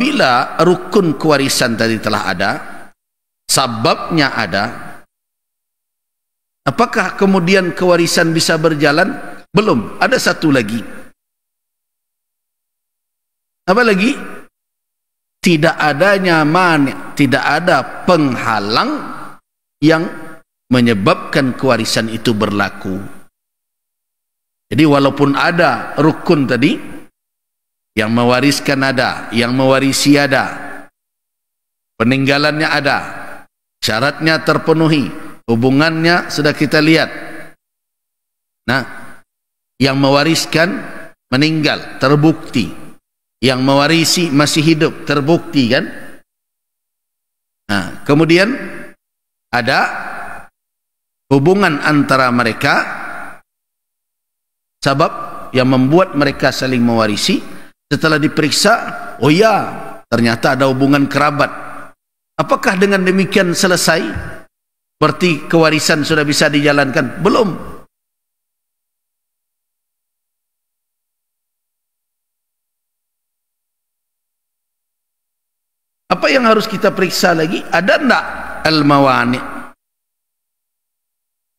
apabila rukun kewarisan tadi telah ada, sababnya ada, apakah kemudian kewarisan bisa berjalan? Belum, ada satu lagi. Apa lagi? Tidak adanya mani', tidak ada penghalang yang menyebabkan kewarisan itu berlaku. Jadi walaupun ada rukun tadi, yang mewariskan ada, yang mewarisi ada, peninggalannya ada, syaratnya terpenuhi, hubungannya sudah kita lihat. Nah, yang mewariskan meninggal, terbukti. Yang mewarisi masih hidup, terbukti kan? Nah, kemudian ada hubungan antara mereka, sebab yang membuat mereka saling mewarisi. Setelah diperiksa, oh ya, ternyata ada hubungan kerabat. Apakah dengan demikian selesai? Berarti kewarisan sudah bisa dijalankan? Belum. Apa yang harus kita periksa lagi? Ada enggak al-mawani'?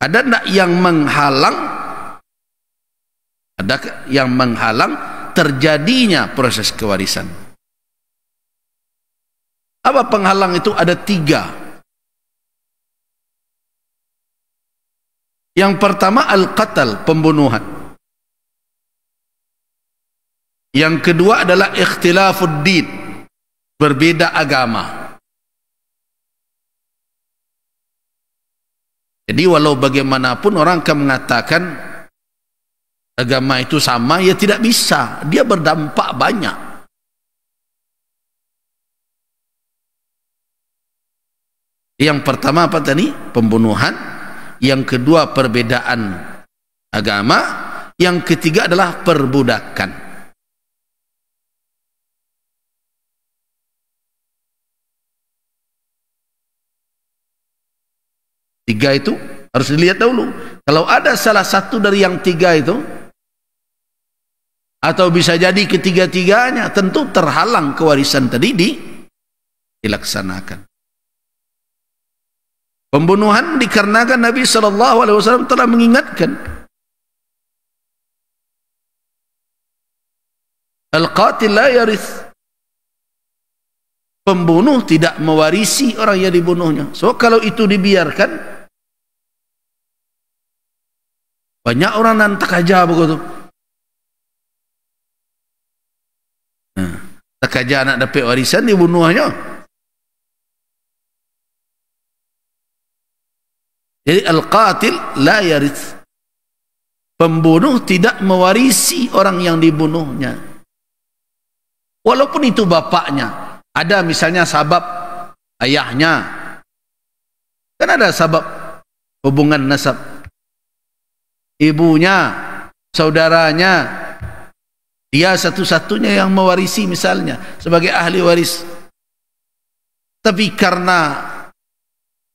Ada enggak yang menghalang? Ada yang menghalang terjadinya proses kewarisan? Apa penghalang itu? Ada 3. Yang pertama al-qatal, pembunuhan. Yang kedua adalah ikhtilafud din, berbeda agama. Jadi walau bagaimanapun orang akan mengatakan agama itu sama, ya tidak bisa, dia berdampak banyak. Yang pertama apa tadi? Pembunuhan. Yang kedua perbedaan agama. Yang ketiga adalah perbudakan. Tiga itu harus dilihat dahulu. Kalau ada salah satu dari yang 3 itu, atau bisa jadi ketiga-tiganya, tentu terhalang kewarisan tadi dilaksanakan. Pembunuhan dikarenakan Nabi SAW telah mengingatkan, al-qatil la yarith, pembunuh tidak mewarisi orang yang dibunuhnya. So kalau itu dibiarkan, banyak orang nantak aja begitu. Tak aja anak dapat warisan, dibunuhnya. Jadi al-qatil la yarith, pembunuh tidak mewarisi orang yang dibunuhnya, walaupun itu bapaknya. Ada misalnya sabab ayahnya, kan ada sabab hubungan nasab, ibunya, saudaranya, dia satu-satunya yang mewarisi misalnya sebagai ahli waris. Tapi karena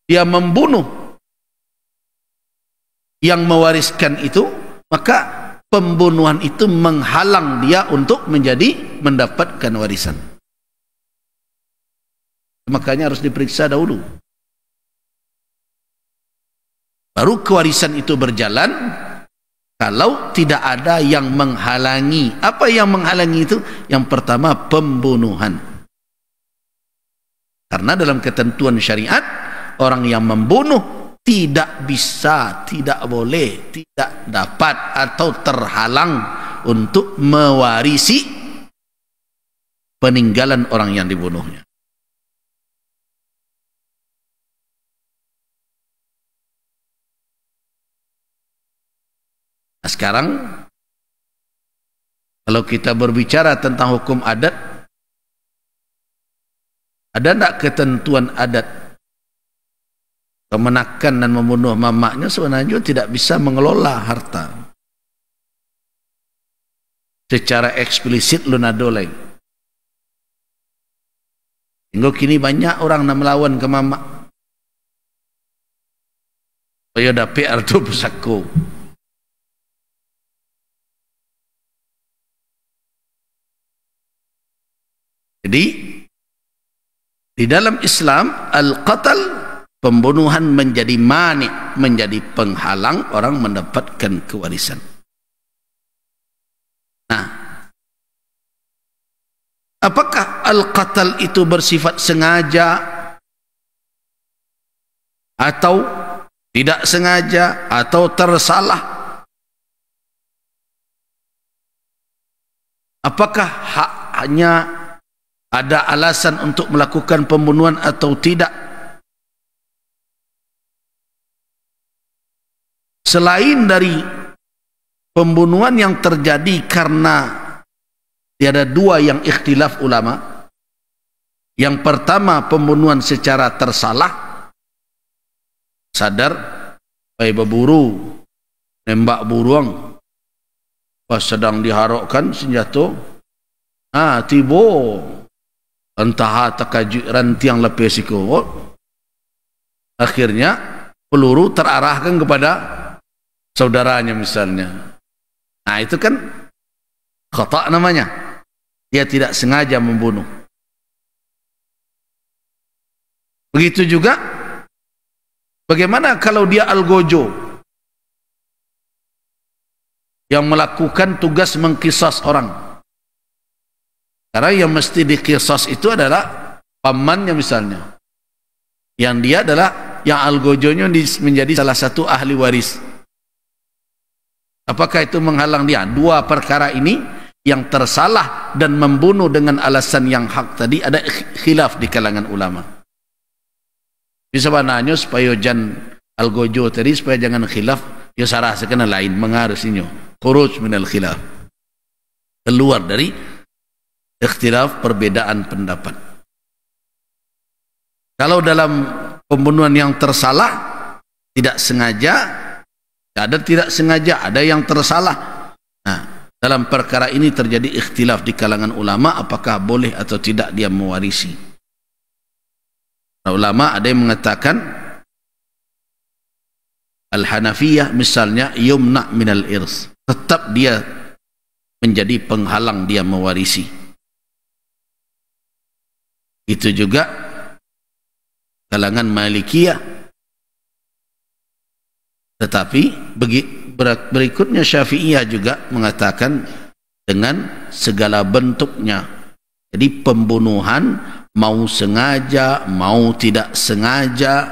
dia membunuh yang mewariskan itu, maka pembunuhan itu menghalang dia untuk mendapatkan warisan. Makanya harus diperiksa dahulu. Baru kewarisan itu berjalan. Kalau tidak ada yang menghalangi. Apa yang menghalangi itu? Yang pertama pembunuhan. Karena dalam ketentuan syariat, orang yang membunuh tidak bisa, tidak boleh, tidak dapat atau terhalang untuk mewarisi peninggalan orang yang dibunuhnya. Nah, sekarang kalau kita berbicara tentang hukum adat, ada tidak ketentuan adat memenakan dan membunuh mamaknya sebenarnya tidak bisa mengelola harta secara eksplisit lunadoleng. Hingga kini banyak orang nak melawan ke mamak supaya dapat harta pusaka. Jadi Di dalam Islam, al-qatal, pembunuhan menjadi mani, menjadi penghalang orang mendapatkan kewarisan. Nah, apakah al-qatal itu bersifat sengaja atau tidak sengaja atau tersalah? Apakah hanya ada alasan untuk melakukan pembunuhan atau tidak? Selain dari pembunuhan yang terjadi karena tiada dua yang ikhtilaf ulama. Yang pertama, pembunuhan secara tersalah, sadar, berburu, nembak buruang, pas sedang diharokkan senjata, tiba entah takaju rantiang lepes ikut, akhirnya peluru terarahkan kepada saudaranya misalnya. Nah, itu kan khata' namanya. Dia tidak sengaja membunuh. Begitu juga bagaimana kalau dia algojo yang melakukan tugas mengkisas orang. Karena yang mesti dikisas itu adalah pamannya misalnya. Yang dia adalah yang algojonya menjadi salah satu ahli waris. Apakah itu menghalang dia? Dua perkara ini, yang tersalah dan membunuh dengan alasan yang hak tadi, ada khilaf di kalangan ulama. Bisa bananya supaya jan algojo tadi, supaya jangan khilaf, ya sarah sekena lain mengarusinya. Khuruj minal khilaf. Keluar dari ikhtilaf, perbedaan pendapat. Kalau dalam pembunuhan yang tersalah, tidak sengaja, ada tidak sengaja, ada yang tersalah. Nah, dalam perkara ini terjadi ikhtilaf di kalangan ulama, apakah boleh atau tidak dia mewarisi. Nah, ulama ada yang mengatakan, Al-Hanafiyah misalnya, yumna minal irs, tetap dia menjadi penghalang dia mewarisi. Itu juga kalangan Malikiyah. Tetapi berikutnya Syafi'iyah juga mengatakan dengan segala bentuknya. Jadi pembunuhan mau sengaja, mau tidak sengaja,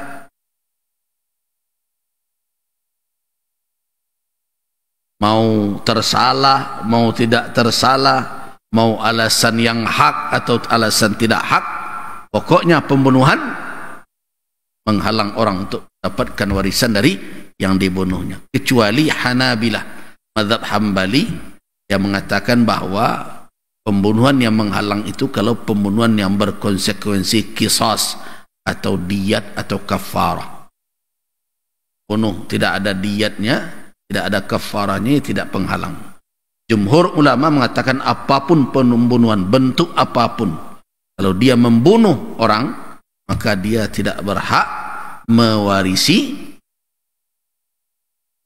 mau tersalah, mau tidak tersalah, mau alasan yang hak atau alasan tidak hak, pokoknya pembunuhan menghalang orang untuk dapatkan warisan dari yang dibunuhnya. Kecuali Hanabilah, mazhab Hambali, yang mengatakan bahwa pembunuhan yang menghalang itu kalau pembunuhan yang berkonsekuensi qisas atau diyat atau kafarah. Bunuh tidak ada diyatnya, tidak ada kafarahnya, tidak penghalang. Jumhur ulama mengatakan apapun pembunuhan, bentuk apapun, kalau dia membunuh orang, maka dia tidak berhak mewarisi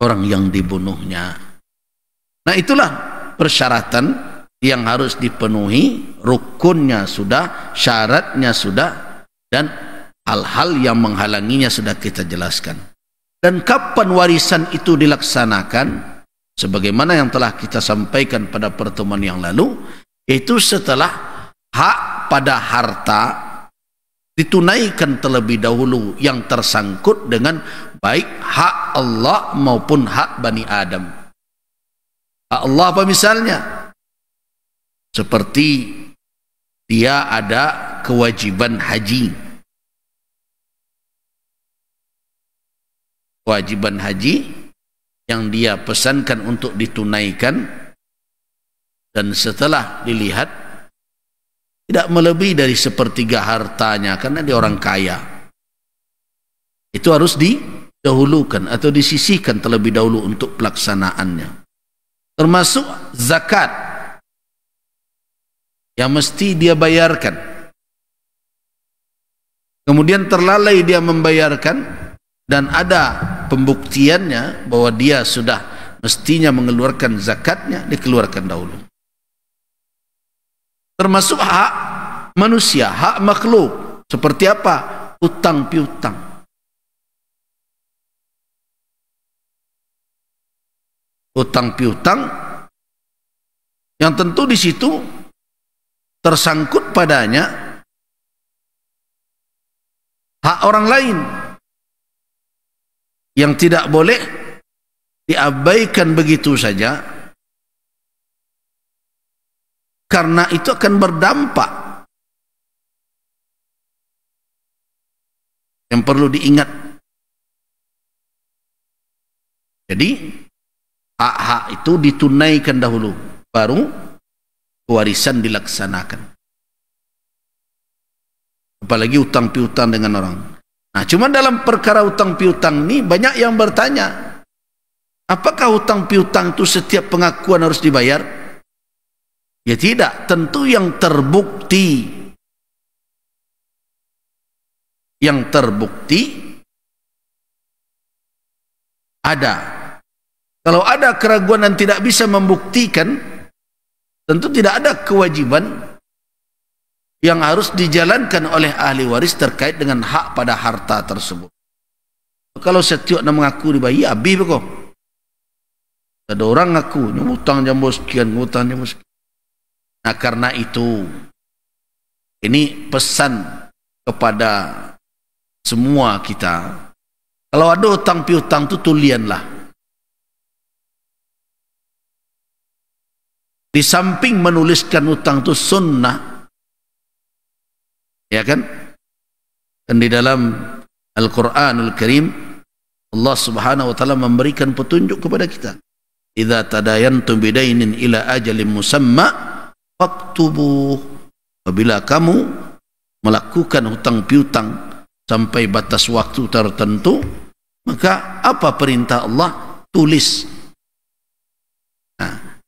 orang yang dibunuhnya. Nah, itulah persyaratan yang harus dipenuhi, rukunnya sudah, syaratnya sudah, dan hal-hal yang menghalanginya sudah kita jelaskan. Dan kapan warisan itu dilaksanakan? Sebagaimana yang telah kita sampaikan pada pertemuan yang lalu, itu setelah hak pada harta ditunaikan terlebih dahulu yang tersangkut dengan baik hak Allah maupun hak Bani Adam. Hak Allah apa misalnya? Seperti dia ada kewajiban haji. Kewajiban haji yang dia pesankan untuk ditunaikan, dan setelah dilihat tidak melebihi dari sepertiga hartanya karena dia orang kaya, itu harus didahulukan atau disisihkan terlebih dahulu untuk pelaksanaannya. Termasuk zakat yang mesti dia bayarkan, kemudian terlalai dia membayarkan dan ada pembuktiannya bahwa dia sudah mestinya mengeluarkan zakatnya, dikeluarkan dahulu. Termasuk hak manusia, hak makhluk, Seperti apa? Utang piutang. Utang piutang yang tentu di situ tersangkut padanya hak orang lain yang tidak boleh diabaikan begitu saja, karena itu akan berdampak. Yang perlu diingat, jadi hak-hak itu ditunaikan dahulu, baru warisan dilaksanakan. Apalagi utang piutang dengan orang. Nah, cuma dalam perkara utang piutang ini banyak yang bertanya, apakah utang piutang itu setiap pengakuan harus dibayar? Ya tidak, tentu yang terbukti. Yang terbukti ada. Kalau ada keraguan dan tidak bisa membuktikan, tentu tidak ada kewajiban yang harus dijalankan oleh ahli waris terkait dengan hak pada harta tersebut. Kalau setiap nak mengaku dibayar, habis kok. Ada orang ngaku, ngutang jambu sekian, ngutang jambu sekian. Nah, karena itu, ini pesan kepada semua kita. Kalau ada utang piutang itu tulianlah. Di samping menuliskan utang itu sunnah, ya kan? Dan di dalam Al-Quranul Karim Allah Subhanahu wa taala memberikan petunjuk kepada kita. Idza tadayantum bidainin ila ajalin musamma faktubuh. Apabila kamu melakukan hutang piutang sampai batas waktu tertentu, maka apa perintah Allah? Tulis. Nah,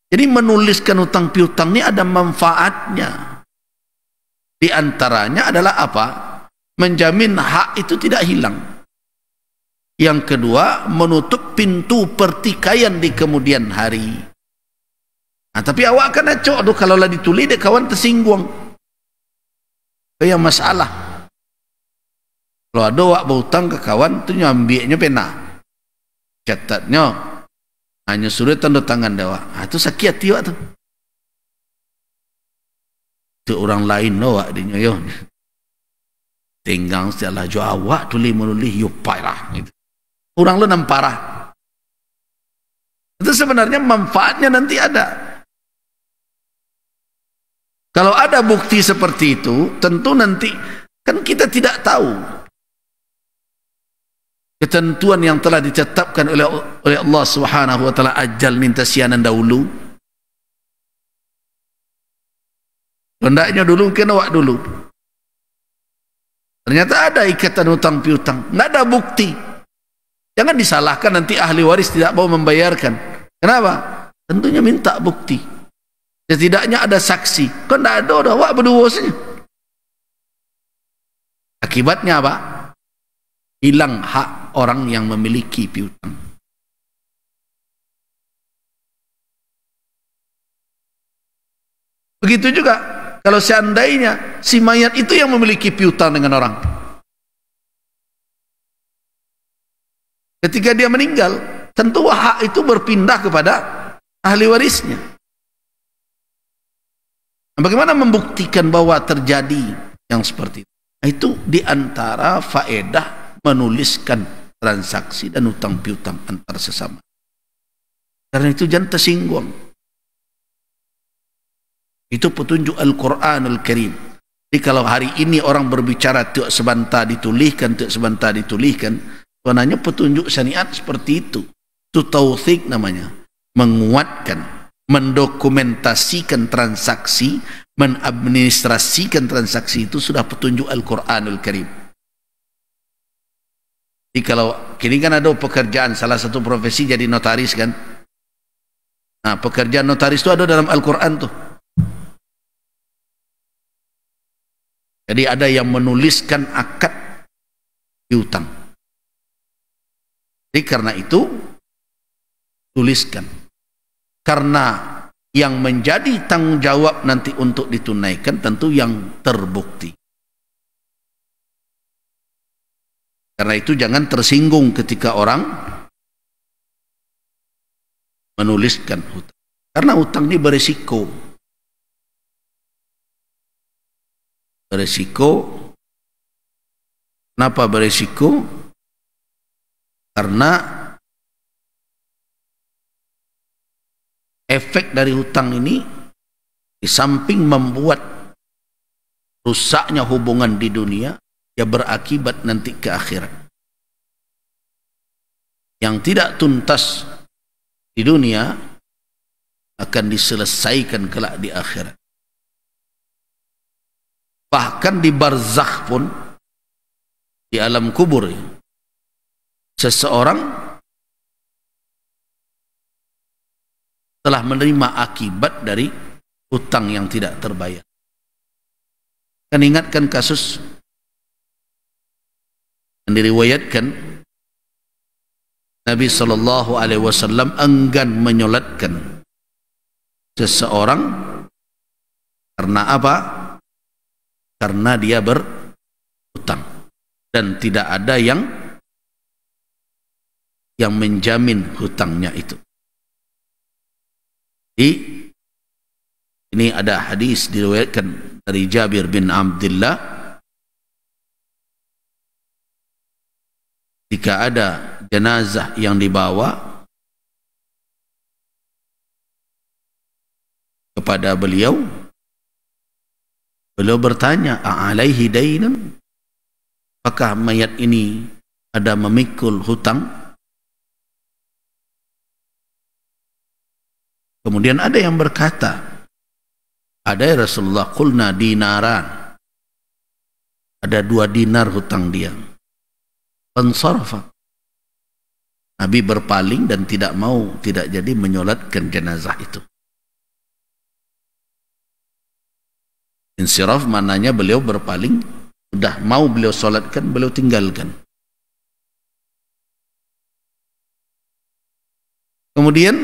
jadi menuliskan hutang piutang ini ada manfaatnya. Di antaranya adalah apa? Menjamin hak itu tidak hilang. Yang kedua, menutup pintu pertikaian di kemudian hari. Nah, tapi awak kan acok tu kalau lah ditulis dia kawan tersinggung. Yang masalah. Kalau ada awak berhutang ke kawan tu nyambinya pena. Catatnya hanya suruh tanda tangan dia awak. Itu sakit hati awak tu. Itu orang lain awak dia yo. Tenggang setelah jo awak tulis menulis yo parah gitu. Orang lu namparah. Itu sebenarnya manfaatnya nanti ada. Kalau ada bukti seperti itu, tentu nanti kan kita tidak tahu ketentuan yang telah ditetapkan oleh Allah Subhanahu wa taala, ajal minta sianan dahulu. Hendaknya dulu mungkin awak dulu. Ternyata ada ikatan hutang piutang, enggak ada bukti. Jangan disalahkan nanti ahli waris tidak mau membayarkan. Kenapa? Tentunya minta bukti. Setidaknya ada saksi. Kan tidak ada, awak berdua saja. Akibatnya apa? Hilang hak orang yang memiliki piutang. Begitu juga kalau seandainya si mayat itu yang memiliki piutang dengan orang. Ketika dia meninggal, tentu hak itu berpindah kepada ahli warisnya. Bagaimana membuktikan bahwa terjadi yang seperti itu? Itu diantara faedah menuliskan transaksi dan hutang piutang antar sesama. Karena itu jangan tersinggung. Itu petunjuk Al-Quranul Karim. Jadi kalau hari ini orang berbicara tiap sebentar dituliskan, tiap sebentar dituliskan, sebenarnya petunjuk syariat seperti itu. Itu tauthik namanya. Menguatkan, mendokumentasikan transaksi, menadministrasikan transaksi, itu sudah petunjuk Al-Quranul Karim. Jadi kalau kini kan ada pekerjaan, salah satu profesi jadi notaris kan. Nah, pekerjaan notaris itu ada dalam Al-Quran tuh. Jadi ada yang menuliskan akad piutang. Jadi karena itu tuliskan. Karena yang menjadi tanggung jawab nanti untuk ditunaikan tentu yang terbukti. Karena itu jangan tersinggung ketika orang menuliskan hutang. Karena hutang ini beresiko. Beresiko. Kenapa beresiko? Karena efek dari hutang ini di samping membuat rusaknya hubungan di dunia, ya berakibat nanti ke akhirat. Yang tidak tuntas di dunia akan diselesaikan kelak di akhirat. Bahkan di barzakh pun, di alam kubur, seseorang telah menerima akibat dari hutang yang tidak terbayar. Kan ingatkan kasus yang diriwayatkan Nabi SAW enggan menyolatkan seseorang karena apa? Karena dia berhutang dan tidak ada yang menjamin hutangnya itu. Ini ada hadis diriwayatkan dari Jabir bin Abdullah, jika ada jenazah yang dibawa kepada beliau bertanya, "A'alaihi dainun?" Apakah mayat ini ada memikul hutang? Kemudian ada yang berkata, "Ada ya Rasulullah, qulna dinaran." Ada 2 dinar hutang dia. Fansarafa. Nabi berpaling dan tidak jadi menyolatkan jenazah itu. Insiraf maknanya beliau berpaling, sudah mau beliau solatkan, beliau tinggalkan. Kemudian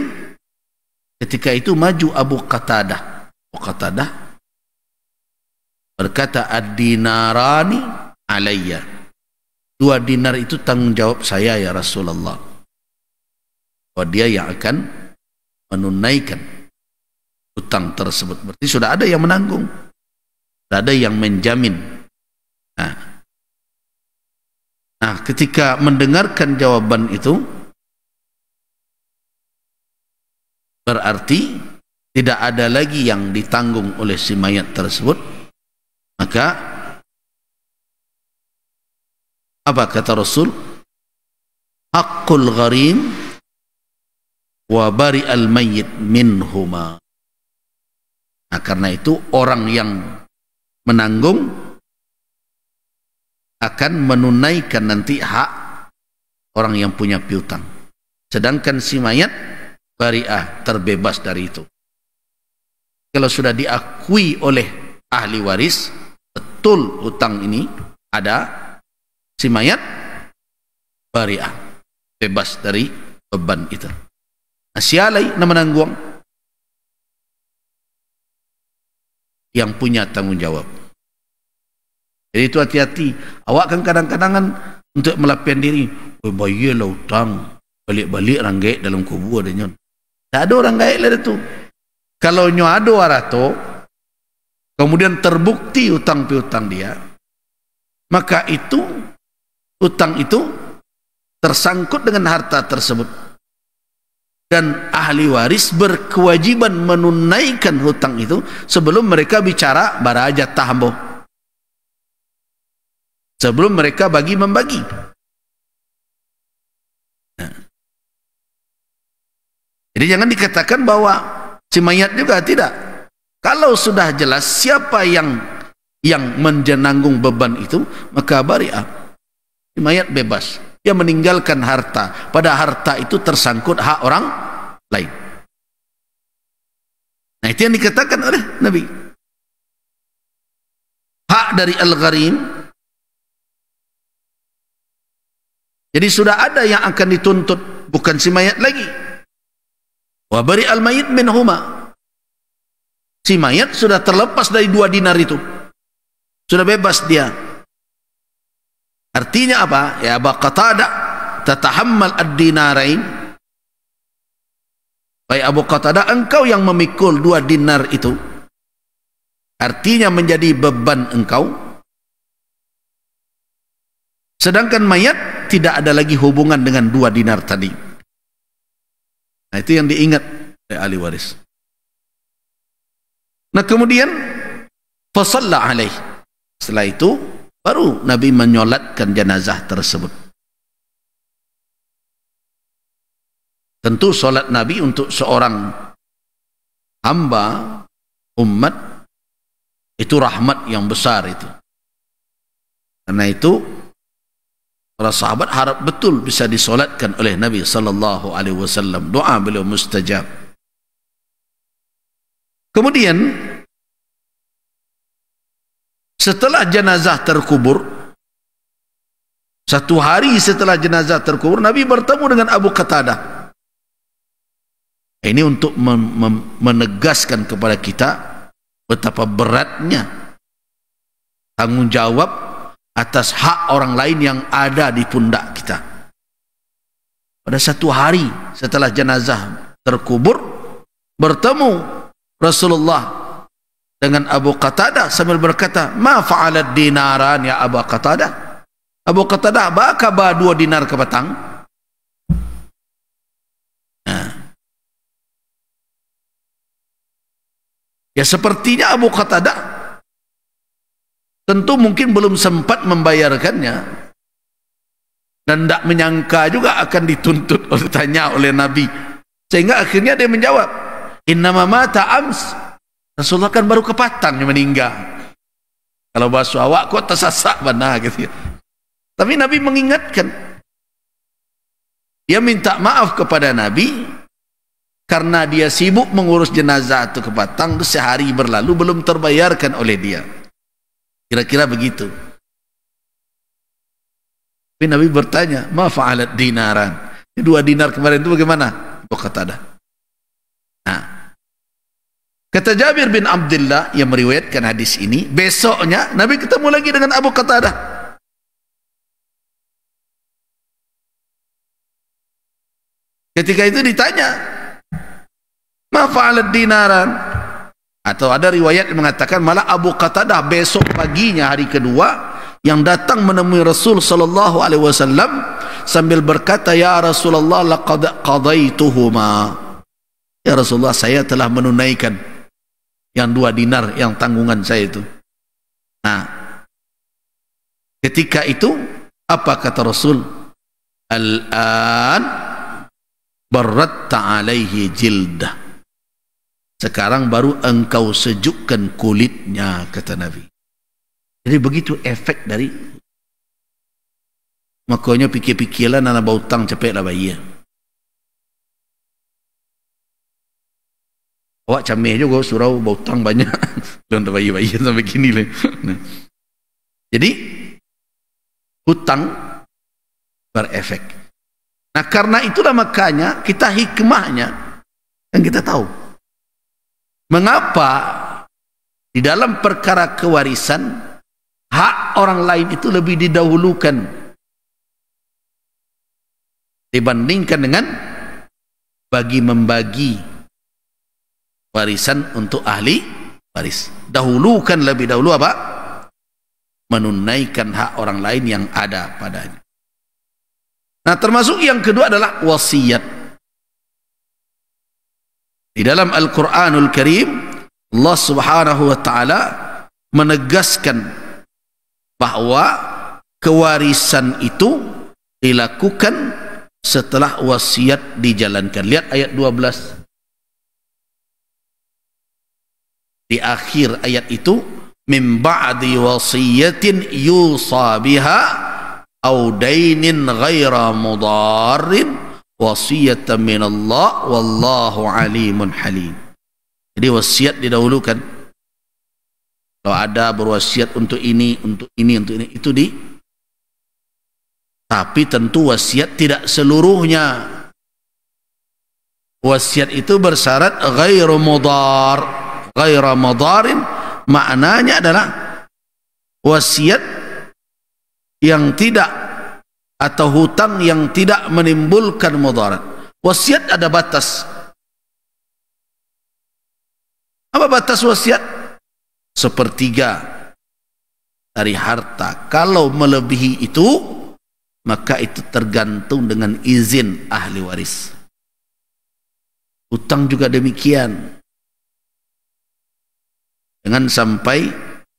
ketika itu maju Abu Qatadah. Abu Qatadah berkata, "Ad-dinarani alayya." 2 dinar itu tanggung jawab saya ya Rasulullah. Bahwa dia yang akan menunaikan hutang tersebut. Berarti sudah ada yang menanggung. Sudah ada yang menjamin. Nah, ketika mendengarkan jawaban itu, berarti tidak ada lagi yang ditanggung oleh si mayat tersebut. Maka apa kata Rasul? Haqqul gharim wa bari'al mayyit minhuma. Nah, karena itu orang yang menanggung akan menunaikan nanti hak orang yang punya piutang. Sedangkan si mayat bari'ah, terbebas dari itu. Kalau sudah diakui oleh ahli waris, betul hutang ini ada, si mayat bari'ah, bebas dari beban itu. Asyalai nama menanggung, yang punya tanggung jawab. Jadi itu hati-hati. Awak kan kadang-kadang untuk melapian diri, bayalah hutang, balik-balik orang gaik dalam kubur ada nyon. Tak ada orang gaik lah itu. Kalau nyo ada warato, kemudian terbukti hutang piutang dia, maka itu hutang itu tersangkut dengan harta tersebut, dan ahli waris berkewajiban menunaikan hutang itu sebelum mereka bicara barajat tahbo, sebelum mereka membagi. Jadi jangan dikatakan bahwa si mayat juga tidak. Kalau sudah jelas siapa yang menanggung beban itu, maka bari'ah, si mayat bebas. Dia meninggalkan harta, pada harta itu tersangkut hak orang lain. Nah, itu yang dikatakan oleh Nabi. Hak dari al-gharim. Jadi sudah ada yang akan dituntut, bukan si mayat lagi. Wa bari'al mayyit minhuma. Si mayat sudah terlepas dari 2 dinar itu. Sudah bebas dia. Artinya apa? Ya Aba Qatadah, tatahammal ad-dinarain. Baik Abu Qatadah, engkau yang memikul 2 dinar itu. Artinya menjadi beban engkau. Sedangkan mayat tidak ada lagi hubungan dengan 2 dinar tadi. Nah, itu yang diingat oleh ahli waris. Nah, kemudian fasalla alaih. Setelah itu baru Nabi menyolatkan jenazah tersebut. Tentu solat Nabi untuk seorang hamba umat itu rahmat yang besar itu. Karena itu para sahabat harap betul bisa disolatkan oleh Nabi sallallahu alaihi wasallam. Doa beliau mustajab. Kemudian setelah jenazah terkubur, 1 hari setelah jenazah terkubur, Nabi bertemu dengan Abu Qatadah. Ini untuk menegaskan kepada kita betapa beratnya tanggungjawab atas hak orang lain yang ada di pundak kita. Pada 1 hari setelah jenazah terkubur, bertemu Rasulullah dengan Abu Qatadah sambil berkata, "Ma fa'alat dinaran ya Abu Qatadah?" Abu Qatadah, "Baka ba 2 dinar ke petang?" Ya sepertinya Abu Qatadah tentu mungkin belum sempat membayarkannya dan tidak menyangka juga akan dituntut oleh tanya oleh Nabi, sehingga akhirnya dia menjawab, "Innama mata ams." Rasulullah kan baru kepatang yang meninggal. Kalau bahasa awak kok tersasak benar gitu ya. Tapi Nabi mengingatkan, dia minta maaf kepada Nabi karena dia sibuk mengurus jenazah itu kepatang, sehari berlalu belum terbayarkan oleh dia. Kira-kira begitu. Tapi Nabi bertanya, "Ma fa'alat dinaran?" 2 dinar kemarin itu bagaimana? Abu Qatadah. Nah, kata Jabir bin Abdullah yang meriwayatkan hadis ini, besoknya Nabi ketemu lagi dengan Abu Qatadah. Ketika itu ditanya, "Ma fa'alat dinaran?" Atau ada riwayat yang mengatakan malah Abu Qatadah besok paginya, hari kedua, yang datang menemui Rasul sallallahu alaihi wasallam sambil berkata, "Ya Rasulullah, laqad qadaituhuma." Ya Rasulullah, saya telah menunaikan yang 2 dinar yang tanggungan saya itu. Nah, ketika itu apa kata Rasul? "Al-an barratta alaihi jildah." Sekarang baru engkau sejukkan kulitnya, kata Nabi. Jadi begitu efek dari, makanya pikir-pikirlah nana bautang cepatlah bayi. Awak camih juga surau bautang banyak. Jangan bayi-bayi sampai gini lah. Jadi hutang berefek. Nah, karena itulah makanya kita hikmahnya yang kita tahu. Mengapa di dalam perkara kewarisan hak orang lain itu lebih didahulukan dibandingkan dengan membagi warisan untuk ahli waris. Dahulukan lebih dahulu apa? Menunaikan hak orang lain yang ada padanya. Nah, termasuk yang kedua adalah wasiat. Di dalam Al-Quranul Karim, Allah Subhanahu wa Ta'ala menegaskan bahwa kewarisan itu dilakukan setelah wasiat dijalankan. Lihat ayat 12. Di akhir ayat itu, "Min ba'di wasiyatin yusa biha aw dainin ghaira mudarrin wasiyatan minallah wallahu alimun halim." Jadi wasiat didahulukan. Kalau ada berwasiat untuk ini, untuk ini, untuk ini, itu tapi tentu wasiat tidak seluruhnya. Wasiat itu bersyarat ghairu mudar. Ghairu mudarin maknanya adalah wasiat yang tidak, atau hutang yang tidak menimbulkan mudarat. Wasiat ada batas. Apa batas wasiat? 1/3 dari harta. Kalau melebihi itu, maka itu tergantung dengan izin ahli waris. Hutang juga demikian. Jangan sampai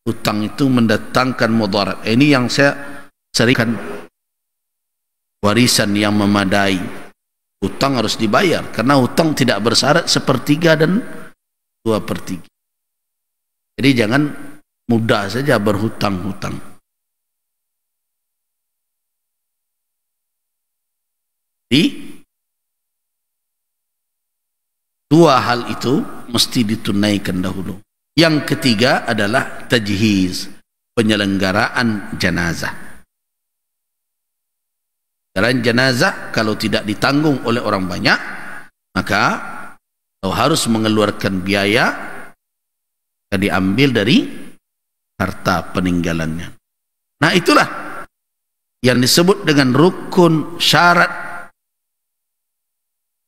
hutang itu mendatangkan mudarat. Ini yang saya seringkan. Warisan yang memadai, hutang harus dibayar, karena hutang tidak bersyarat 1/3 dan 2/3. Jadi jangan mudah saja berhutang-hutang. Jadi dua hal itu mesti ditunaikan dahulu. Yang ketiga adalah tajhiz, penyelenggaraan jenazah. Jalan jenazah kalau tidak ditanggung oleh orang banyak, maka harus mengeluarkan biaya yang diambil dari harta peninggalannya. Nah, itulah yang disebut dengan rukun syarat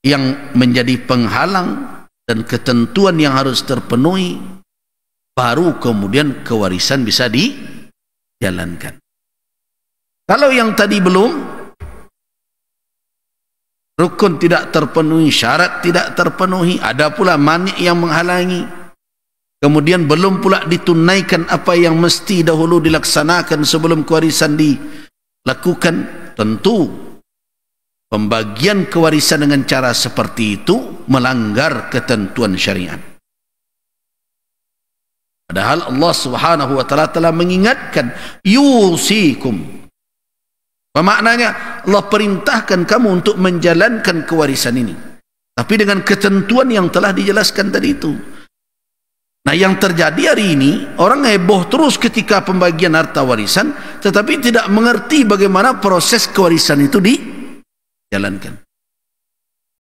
yang menjadi penghalang dan ketentuan yang harus terpenuhi, baru kemudian kewarisan bisa dijalankan. Kalau yang tadi belum, rukun tidak terpenuhi, syarat tidak terpenuhi, ada pula mani yang menghalangi, kemudian belum pula ditunaikan apa yang mesti dahulu dilaksanakan sebelum kewarisan dilakukan, tentu pembagian kewarisan dengan cara seperti itu melanggar ketentuan syariat. Padahal Allah Subhanahu wa taala telah mengingatkan, yusikum. Apa maknanya? Allah perintahkan kamu untuk menjalankan kewarisan ini, tapi dengan ketentuan yang telah dijelaskan tadi itu. Nah, yang terjadi hari ini, orang heboh terus ketika pembagian harta warisan, tetapi tidak mengerti bagaimana proses kewarisan itu dijalankan.